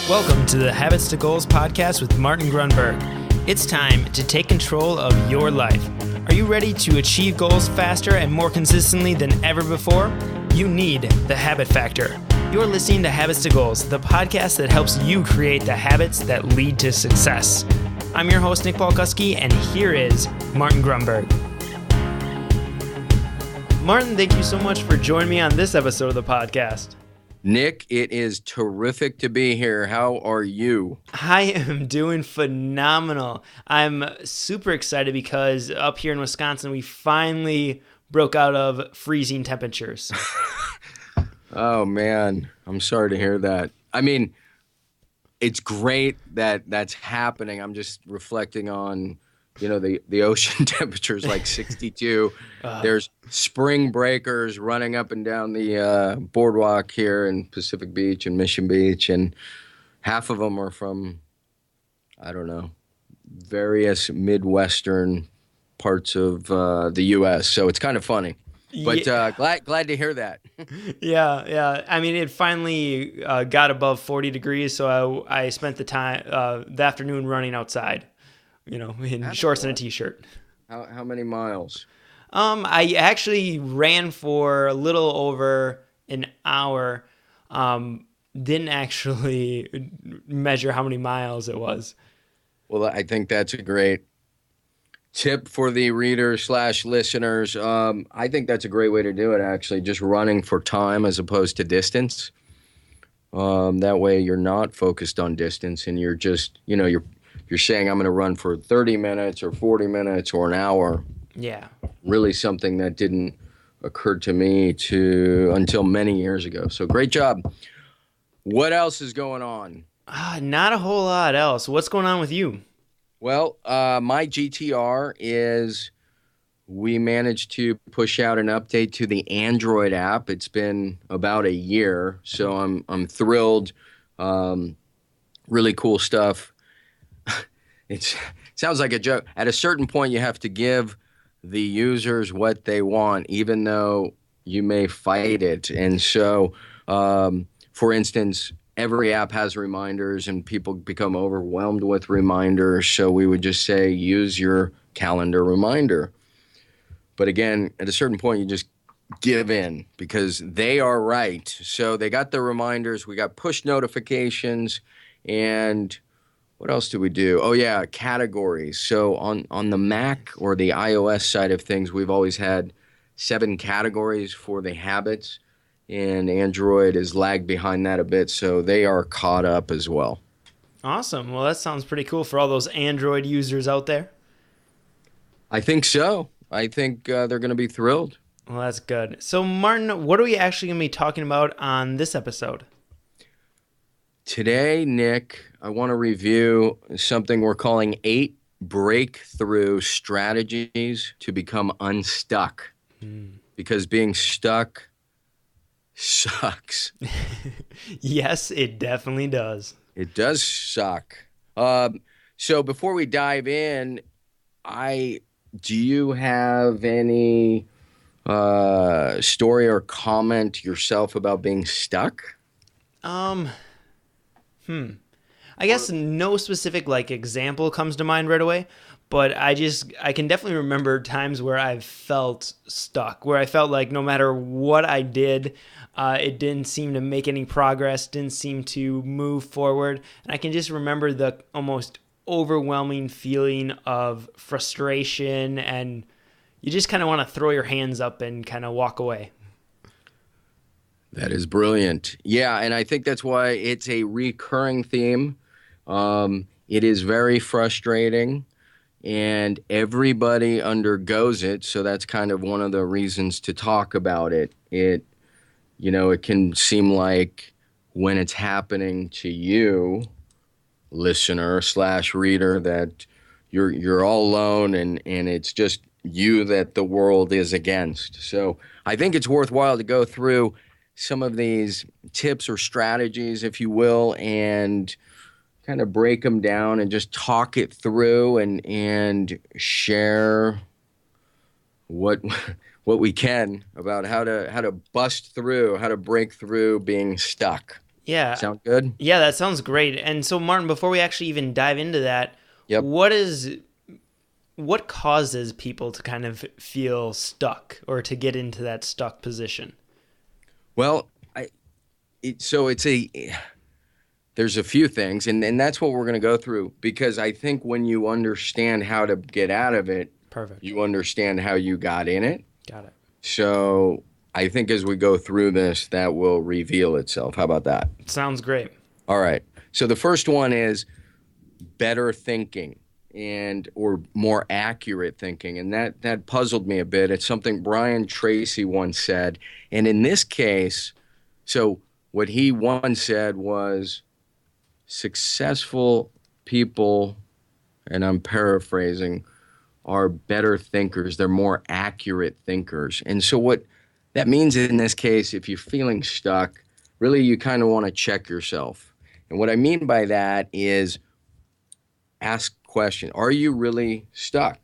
Welcome to the Habits to Goals podcast with Martin Grunberg. It's time to take control of your life. Are you ready to achieve goals faster and more consistently than ever before? You need the Habit Factor. You're listening to Habits to Goals, the podcast that helps you create the habits that lead to success. I'm your host, Nick Polkuski, and here is Martin Grunberg. Martin, thank you so much for joining me on this episode of the podcast. Nick, it is terrific to be here. How are you? I am doing phenomenal. I'm super excited because up here in Wisconsin, we finally broke out of freezing temperatures. Oh, man. I'm sorry to hear that. I mean, it's great that that's happening. I'm just reflecting on, the ocean temperatures like 62. There's spring breakers running up and down the boardwalk here in Pacific Beach and Mission Beach, and half of them are from, various Midwestern parts of the U.S., so it's kind of funny. But glad to hear that. Yeah. I mean, it finally got above 40 degrees, so I spent the afternoon running outside, in shorts and a t-shirt. How many miles? I actually ran for a little over an hour. Didn't actually measure how many miles it was. Well, I think that's a great tip for the readers/listeners. I think that's a great way to do it, actually, just running for time as opposed to distance. That way you're not focused on distance and you're just, you're saying I'm going to run for 30 minutes or 40 minutes or an hour. Yeah. Really something that didn't occur to me until many years ago. So great job. What else is going on? Not a whole lot else. What's going on with you? Well, my GTR is we managed to push out an update to the Android app. It's been about a year, so I'm thrilled. Really cool stuff. It sounds like a joke. At a certain point, you have to give the users what they want, even though you may fight it. And so, for instance, every app has reminders and people become overwhelmed with reminders. So we would just say, use your calendar reminder. But again, at a certain point, you just give in because they are right. So they got the reminders. We got push notifications. And what else do we do? Oh, yeah, categories. So on the Mac or the iOS side of things, we've always had 7 categories for the habits. And Android is lagged behind that a bit, so they are caught up as well. Awesome. Well, that sounds pretty cool for all those Android users out there. I think so. I think they're going to be thrilled. Well, that's good. So, Martin, what are we actually going to be talking about on this episode? Today, Nick, I want to review something we're calling 8 breakthrough strategies to become unstuck. Because being stuck sucks. Yes, it definitely does. It does suck. So before we dive in, do you have any story or comment yourself about being stuck? I guess no specific example comes to mind right away, but I can definitely remember times where I've felt stuck, where I felt like no matter what I did, it didn't seem to make any progress, didn't seem to move forward. And I can just remember the almost overwhelming feeling of frustration, and you just kind of want to throw your hands up and kind of walk away. That is brilliant. Yeah, and I think that's why it's a recurring theme. It is very frustrating, and everybody undergoes it, so that's kind of one of the reasons to talk about it. It can seem like when it's happening to you, listener/reader, that you're all alone and it's just you that the world is against. So I think it's worthwhile to go through some of these tips or strategies, if you will, and kind of break them down and just talk it through and share what we can about how to bust through, how to break through being stuck. Yeah. Sound good? Yeah, that sounds great. And so, Martin, before we actually even dive into that, Yep. what causes people to kind of feel stuck or to get into that stuck position? Well, there's a few things, and that's what we're going to go through, because I think when you understand how to get out of it, Perfect. you understand how you got in it. Got it. So I think as we go through this, that will reveal itself. How about that? Sounds great. All right. So the first one is better thinking or more accurate thinking. And that puzzled me a bit. It's something Brian Tracy once said. And in this case, so what he once said was successful people, and I'm paraphrasing, are better thinkers. They're more accurate thinkers. And so what that means in this case, if you're feeling stuck, really you kind of want to check yourself. And what I mean by that is ask question. Are you really stuck?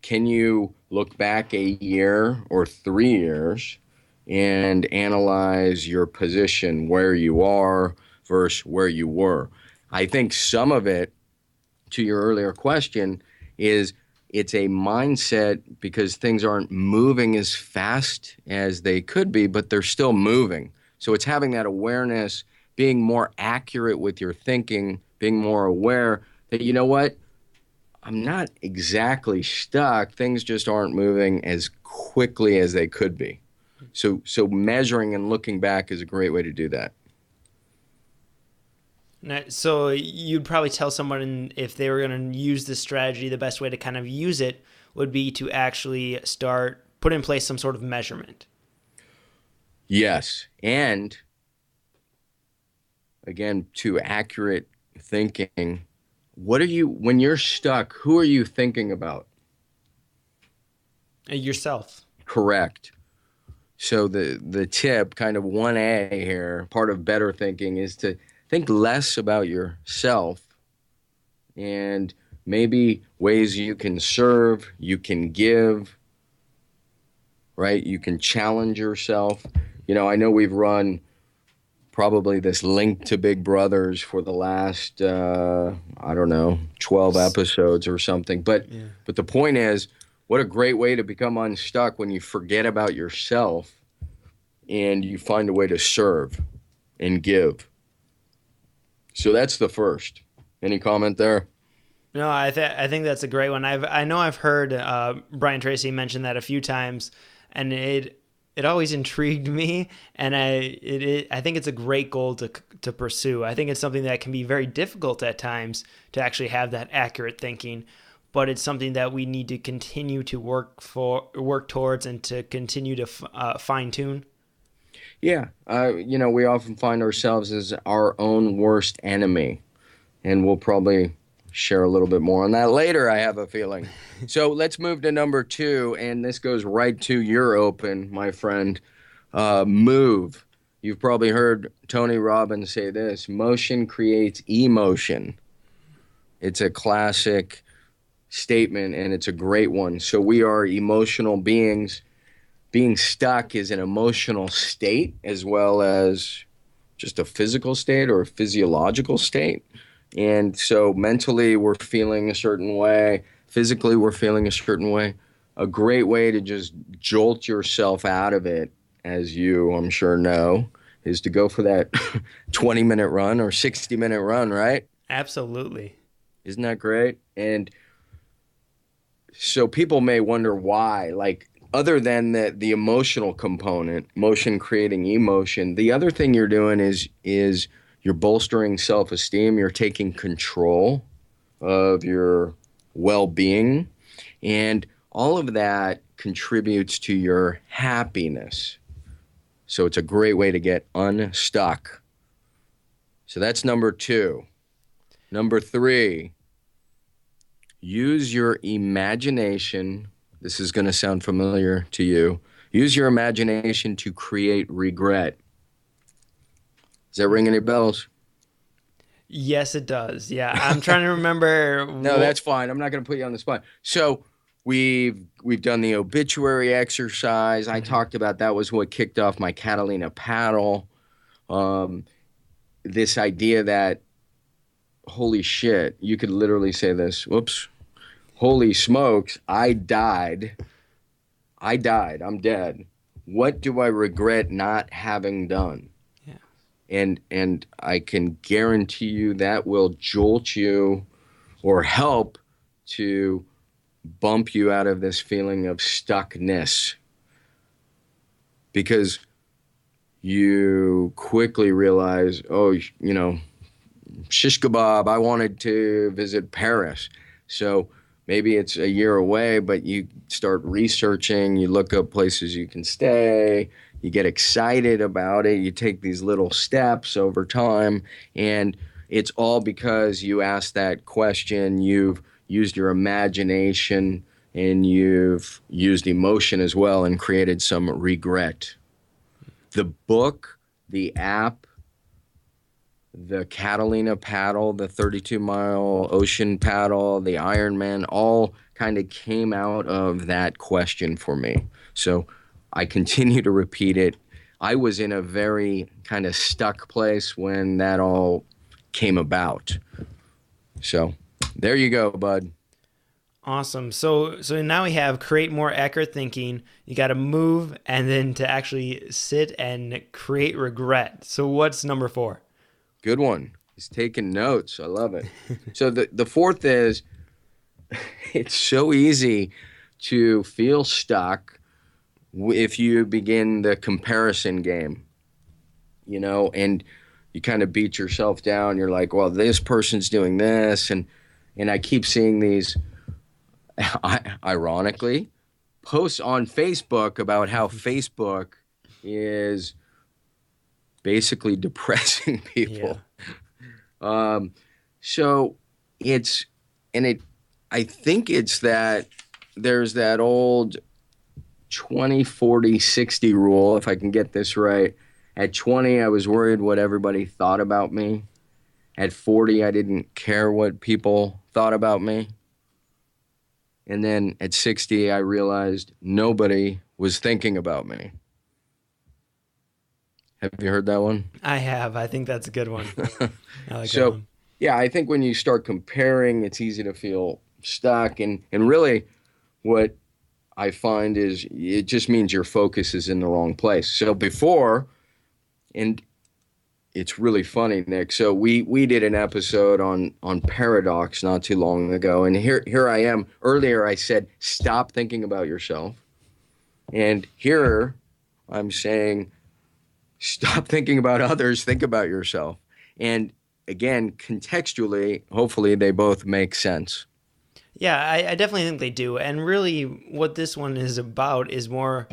Can you look back a year or 3 years and analyze your position, where you are versus where you were? I think some of it, to your earlier question, is it's a mindset because things aren't moving as fast as they could be, but they're still moving. So it's having that awareness, being more accurate with your thinking, being more aware that, you know what, I'm not exactly stuck. Things just aren't moving as quickly as they could be. So measuring and looking back is a great way to do that. So you'd probably tell someone if they were going to use this strategy, the best way to kind of use it would be to actually put in place some sort of measurement. Yes. And again, to accurate thinking, when you're stuck, who are you thinking about? Yourself. Correct. So the tip, kind of 1A here, part of better thinking, is to think less about yourself and maybe ways you can serve, you can give, right? You can challenge yourself. I know we've run probably this link to Big Brothers for the last, 12 episodes or something. But the point is, what a great way to become unstuck when you forget about yourself and you find a way to serve and give. So that's the first. Any comment there? No, I think that's a great one. I know I've heard Brian Tracy mention that a few times, and it always intrigued me, and I think it's a great goal to pursue. I think it's something that can be very difficult at times to actually have that accurate thinking, but it's something that we need to continue to work towards and to continue to fine tune. Yeah, we often find ourselves as our own worst enemy, and we'll probably share a little bit more on that later, I have a feeling. So let's move to number 2, and this goes right to your open, my friend. Move. You've probably heard Tony Robbins say this: motion creates emotion. It's a classic statement, and it's a great one. So we are emotional beings. Being stuck is an emotional state as well as just a physical state or a physiological state. And so mentally we're feeling a certain way, physically we're feeling a certain way. A great way to just jolt yourself out of it, as you, I'm sure, know, is to go for that 20-minute run or 60-minute run, right? Absolutely. Isn't that great? And so people may wonder why, like, other than the emotional component, motion creating emotion, the other thing you're doing is you're bolstering self-esteem. You're taking control of your well-being. And all of that contributes to your happiness. So it's a great way to get unstuck. So that's number 2. Number 3, use your imagination. This is going to sound familiar to you. Use your imagination to create regret. Does that ring any bells? Yes, it does. Yeah, I'm trying to remember. No, that's fine. I'm not going to put you on the spot. So we've done the obituary exercise. I talked about that was what kicked off my Catalina paddle. This idea that, holy shit, you could literally say this, whoops, holy smokes, I died, I'm dead. What do I regret not having done? Yeah. And I can guarantee you that will jolt you or help to bump you out of this feeling of stuckness, because you quickly realize, oh, shish kebab, I wanted to visit Paris. So maybe it's a year away, but you start researching, you look up places you can stay, you get excited about it, you take these little steps over time, and it's all because you asked that question, you've used your imagination, and you've used emotion as well and created some regret. The book, the app, the Catalina paddle, the 32-mile ocean paddle, the Ironman, all kind of came out of that question for me. So I continue to repeat it. I was in a very kind of stuck place when that all came about. So there you go, bud. Awesome. So now we have create more accurate thinking. You got to move, and then to actually sit and create regret. So what's number 4? Good one. He's taking notes. I love it. So the fourth is, it's so easy to feel stuck if you begin the comparison game, and you kind of beat yourself down. You're like, well, this person's doing this. And I keep seeing these, ironically, posts on Facebook about how Facebook is basically depressing people. Yeah. So I think it's that there's that old 20, 40, 60 rule, if I can get this right. At 20, I was worried what everybody thought about me. At 40, I didn't care what people thought about me. And then at 60, I realized nobody was thinking about me. Have you heard that one? I have. I think that's a good one. I like that one. Yeah, I think when you start comparing, it's easy to feel stuck. And really what I find is it just means your focus is in the wrong place. So before, and it's really funny, Nick. So we did an episode on paradox not too long ago, and here I am. Earlier I said stop thinking about yourself, and here I'm saying stop thinking about others, think about yourself. And again, contextually, hopefully they both make sense. Yeah, I definitely think they do. And really what this one is about is more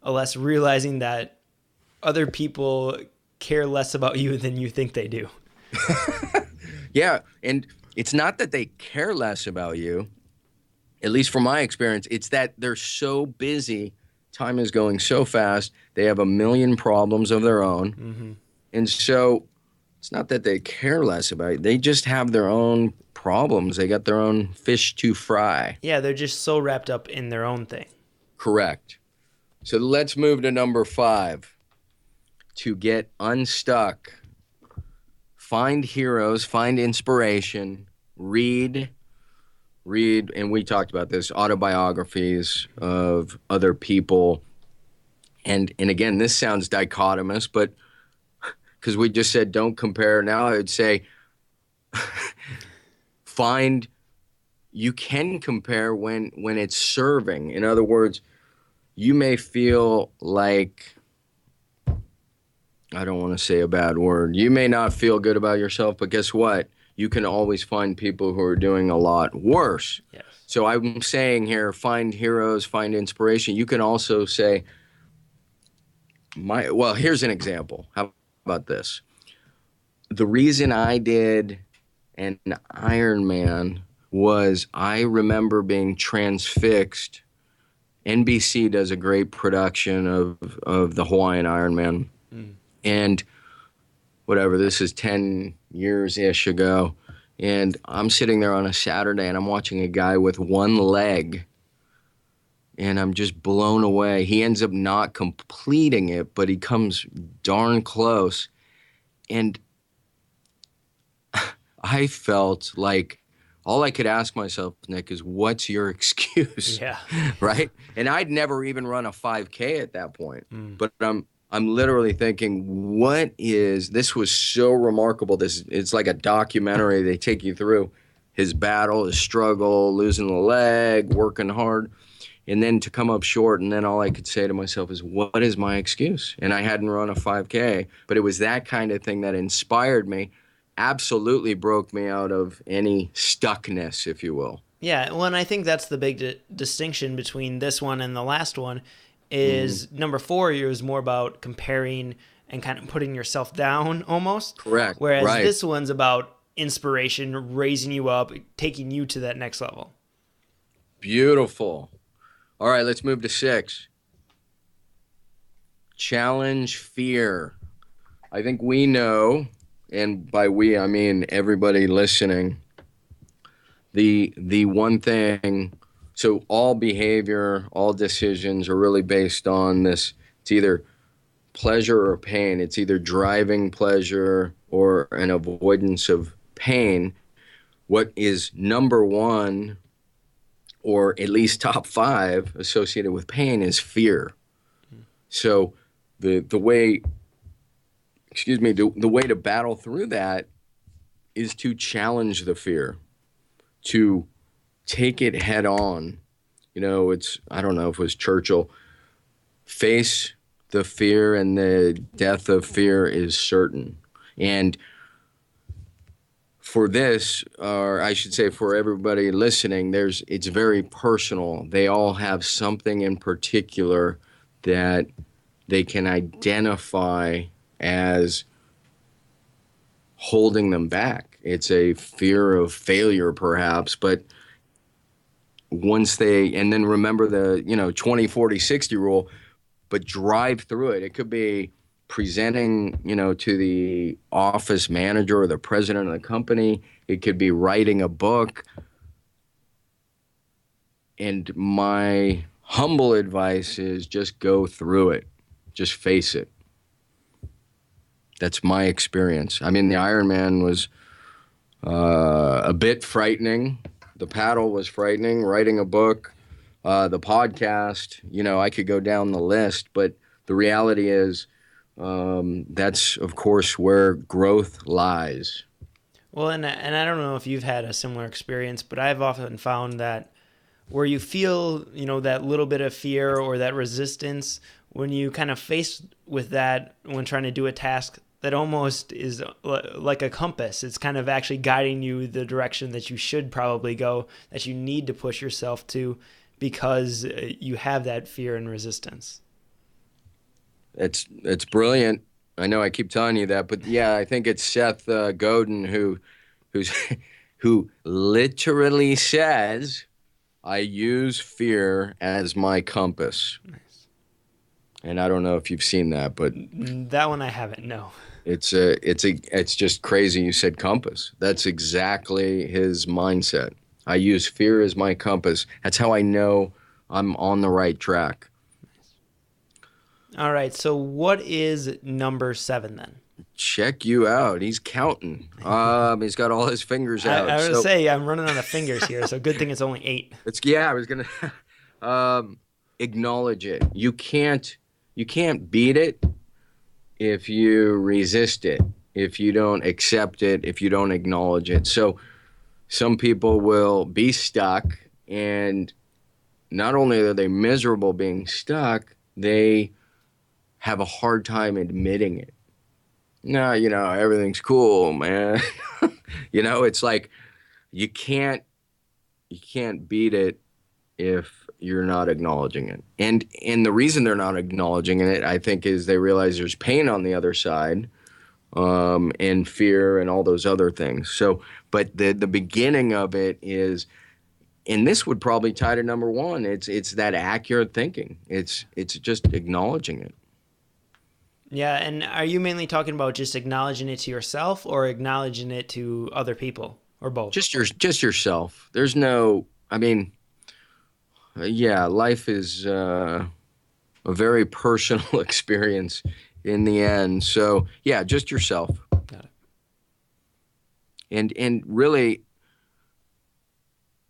or less realizing that other people care less about you than you think they do. Yeah, and it's not that they care less about you, at least from my experience, it's that they're so busy, time is going so fast, they have a million problems of their own, mm-hmm. And so it's not that they care less about you, they just have their own problems, they got their own fish to fry. Yeah, they're just so wrapped up in their own thing. Correct. So let's move to number 5. To get unstuck, find heroes, find inspiration, read, and we talked about this, autobiographies of other people. And again, this sounds dichotomous, but because we just said don't compare, now I would say you can compare when it's serving. In other words, you may feel like, I don't want to say a bad word. You may not feel good about yourself, but guess what? You can always find people who are doing a lot worse. Yes. So I'm saying here, find heroes, find inspiration. You can also say, here's an example. How about this? The reason I did an Ironman was I remember being transfixed. NBC does a great production of the Hawaiian Ironman. Mm. And whatever, this is 10 years-ish ago, and I'm sitting there on a Saturday, and I'm watching a guy with one leg, and I'm just blown away. He ends up not completing it, but he comes darn close. And I felt like all I could ask myself, Nick, is what's your excuse? Yeah. Right? And I'd never even run a 5K at that point. But I'm literally thinking, this was so remarkable. It's like a documentary. They take you through his battle, his struggle, losing the leg, working hard, and then to come up short. And then all I could say to myself is, what is my excuse? And I hadn't run a 5K, but it was that kind of thing that inspired me, absolutely broke me out of any stuckness, if you will. Yeah, well, and I think that's the big distinction between this one and the last one is number 4 is more about comparing and kind of putting yourself down almost. Correct. Whereas right. this one's about inspiration, raising you up, taking you to that next level. Beautiful. All right, let's move to 6. Challenge fear. I think we know, and by we I mean everybody listening, the one thing. So all behavior, all decisions are really based on this. It's either pleasure or pain. It's either driving pleasure or an avoidance of pain. What is number 1, or at least top 5 associated with pain, is fear. So the way to battle through that is to challenge the fear, to take it head on. I don't know if it was Churchill, face the fear and the death of fear is certain. And for this, or I should say for everybody listening, it's very personal. They all have something in particular that they can identify as holding them back. It's a fear of failure, perhaps, but and then remember the 20, 40, 60 rule, but drive through it. It could be presenting to the office manager or the president of the company. It could be writing a book. And my humble advice is just go through it. Just face it. That's my experience. I mean, the Ironman was a bit frightening. The paddle was frightening. Writing a book, the podcast, I could go down the list. But the reality is that's, of course, where growth lies. Well, and I don't know if you've had a similar experience, but I've often found that where you feel, that little bit of fear or that resistance, when you kind of face with that when trying to do a task, that almost is like a compass. It's kind of actually guiding you the direction that you should probably go, that you need to push yourself to, because you have that fear and resistance. It's brilliant. I know I keep telling you that, but yeah, I think it's Seth Godin who literally says, "I use fear as my compass." Nice. And I don't know if you've seen that, but that one I haven't. No. It's just crazy. You said compass. That's exactly his mindset. I use fear as my compass. That's how I know I'm on the right track. All right. So what is number 7 then? Check you out. He's counting. He's got all his fingers out. I was going to say, I'm running out of fingers here, so good thing it's only 8. I was going to acknowledge it. You can't beat it if you resist it, if you don't accept it, if you don't acknowledge it. So some people will be stuck, and not only are they miserable being stuck, they have a hard time admitting it. No, everything's cool, man. It's like you can't beat it if you're not acknowledging it. And the reason they're not acknowledging it, I think, is they realize there's pain on the other side, and fear and all those other things. So, but the beginning of it is, and this would probably tie to number 1, it's that accurate thinking. It's just acknowledging it. Yeah, and are you mainly talking about just acknowledging it to yourself or acknowledging it to other people, or both? Just yourself. There's no, life is a very personal experience in the end. So, yeah, just yourself. And really,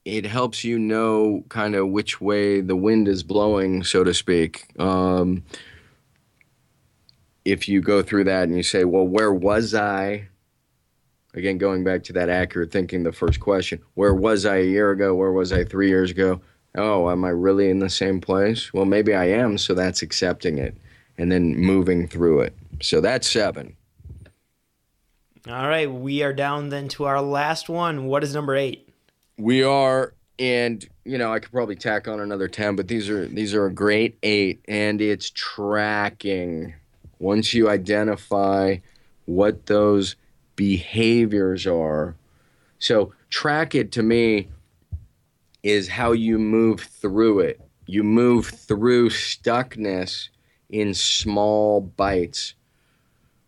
it helps you know kind of which way the wind is blowing, so to speak. If you go through that and you say, well, where was I? Again, going back to that accurate thinking, the first question, where was I a year ago? Where was I 3 years ago? Oh, am I really in the same place? Well, maybe I am, so that's accepting it and then moving through it. So that's 7. All right, we are down then to our last one. What is number 8? We are, and I could probably tack on another 10, but these are a great 8, and it's tracking. Once you identify what those behaviors are. So track it to me is how you move through it. You move through stuckness in small bites.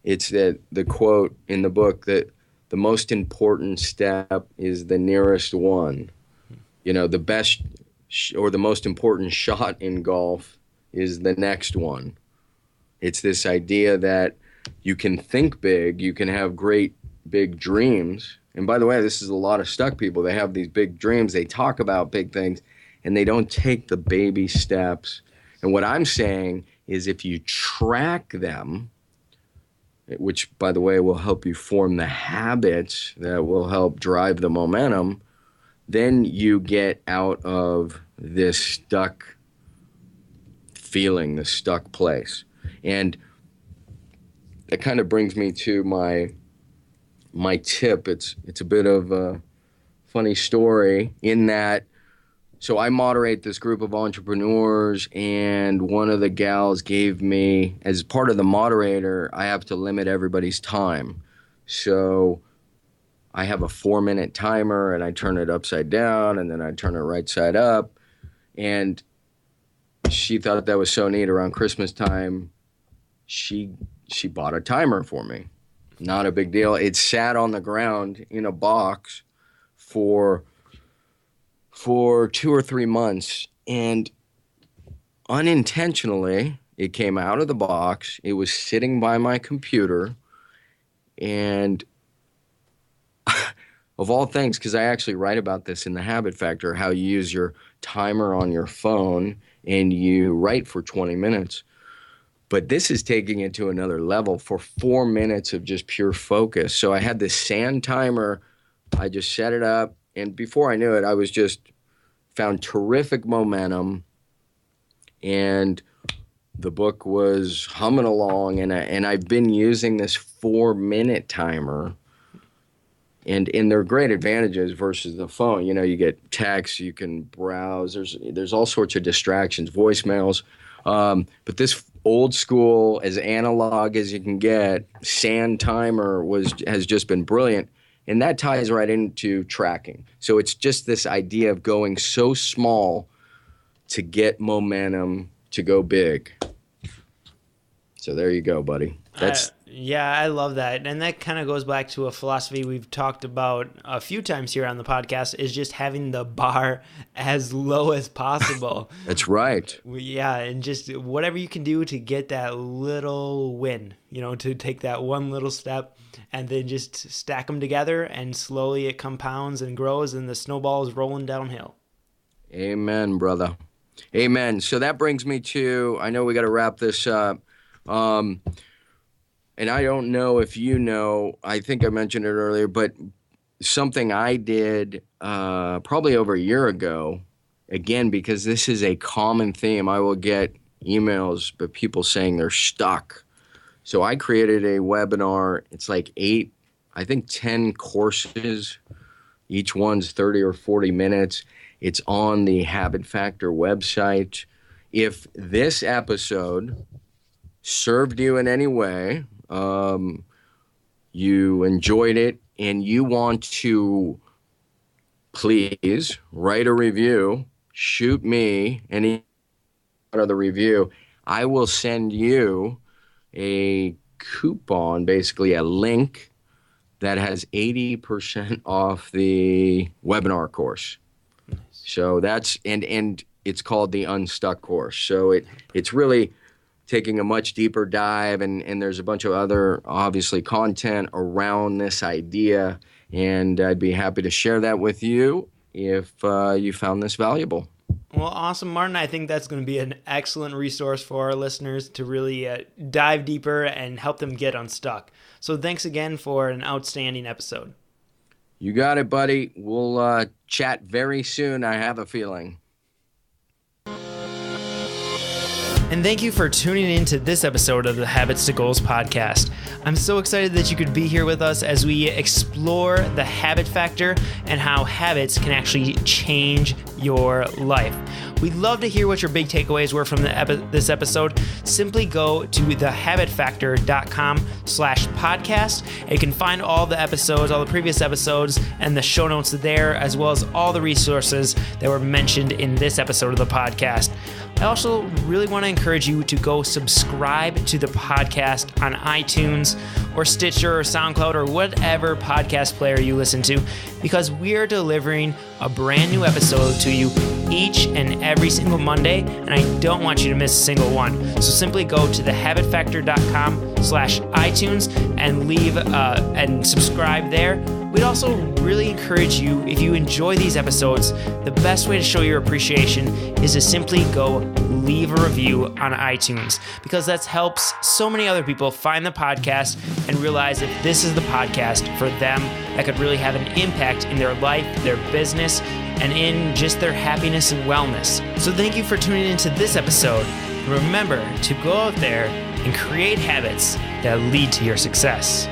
It's the quote in the book that the most important step is the nearest one. The best or the most important shot in golf is the next one. It's this idea that you can think big, you can have great big dreams. And by the way, this is a lot of stuck people. They have these big dreams, they talk about big things, and they don't take the baby steps. And what I'm saying is if you track them, which, by the way, will help you form the habits that will help drive the momentum, then you get out of this stuck feeling, this stuck place. And that kind of brings me to my tip. It's a bit of a funny story in that, so I moderate this group of entrepreneurs, and one of the gals gave me, as part of the moderator, I have to limit everybody's time. So I have a 4-minute timer, and I turn it upside down, and then I turn it right side up. And she thought that was so neat. Around Christmas time, she bought a timer for me. Not a big deal. It sat on the ground in a box for 2 or 3 months, and unintentionally, it came out of the box. It was sitting by my computer, and of all things, because I actually write about this in The Habit Factor, how you use your timer on your phone and you write for 20 minutes. But this is taking it to another level for 4 minutes of just pure focus. So I had this sand timer. I just set it up. And before I knew it, I was just found terrific momentum. And the book was humming along. And I've been using this 4-minute timer. And there are great advantages versus the phone. You get texts, you can browse. There's all sorts of distractions, voicemails. But this old school, as analog as you can get, sand timer has just been brilliant. And that ties right into tracking. So it's just this idea of going so small to get momentum to go big. So there you go, buddy. I love that. And that kind of goes back to a philosophy we've talked about a few times here on the podcast, is just having the bar as low as possible. That's right. Yeah, and just whatever you can do to get that little win, to take that one little step and then just stack them together, and slowly it compounds and grows and the snowball is rolling downhill. Amen, brother. Amen. So that brings me to, I know we got to wrap this up. And I don't know if you know, I think I mentioned it earlier, but something I did probably over a year ago, again, because this is a common theme. I will get emails of people saying they're stuck. So I created a webinar. It's like 10 courses. Each one's 30 or 40 minutes. It's on the Habit Factor website. If this episode served you in any way, you enjoyed it, and you want to, please write a review, shoot me any part of the review. I will send you a coupon, basically a link that has 80% off the webinar course. Nice. So that's, and it's called the Unstuck course. So it's really taking a much deeper dive, and there's a bunch of other, obviously, content around this idea. And I'd be happy to share that with you if you found this valuable. Well, awesome, Martin. I think that's going to be an excellent resource for our listeners to really dive deeper and help them get unstuck. So thanks again for an outstanding episode. You got it, buddy. We'll chat very soon, I have a feeling. And thank you for tuning in to this episode of the Habits to Goals podcast. I'm so excited that you could be here with us as we explore the habit factor and how habits can actually change your life. We'd love to hear what your big takeaways were from this episode. Simply go to thehabitfactor.com/podcast. And you can find all the episodes, all the previous episodes, and the show notes there, as well as all the resources that were mentioned in this episode of the podcast. I also really want to encourage you to go subscribe to the podcast on iTunes or Stitcher or SoundCloud or whatever podcast player you listen to, because we are delivering a brand new episode to you each and every single Monday, and I don't want you to miss a single one. So simply go to thehabitfactor.com/iTunes and leave and subscribe there. We'd also really encourage you, if you enjoy these episodes, the best way to show your appreciation is to simply go leave a review on iTunes, because that helps so many other people find the podcast and realize if this is the podcast for them that could really have an impact in their life, their business, and in just their happiness and wellness. So thank you for tuning into this episode. Remember to go out there and create habits that lead to your success.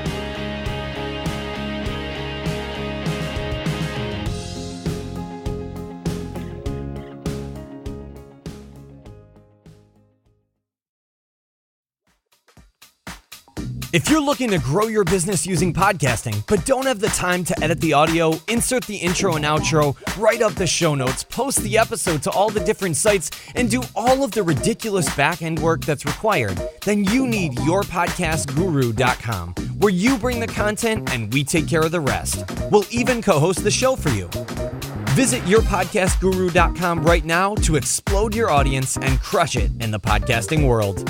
If you're looking to grow your business using podcasting, but don't have the time to edit the audio, insert the intro and outro, write up the show notes, post the episode to all the different sites, and do all of the ridiculous back-end work that's required, then you need yourpodcastguru.com, where you bring the content and we take care of the rest. We'll even co-host the show for you. Visit yourpodcastguru.com right now to explode your audience and crush it in the podcasting world.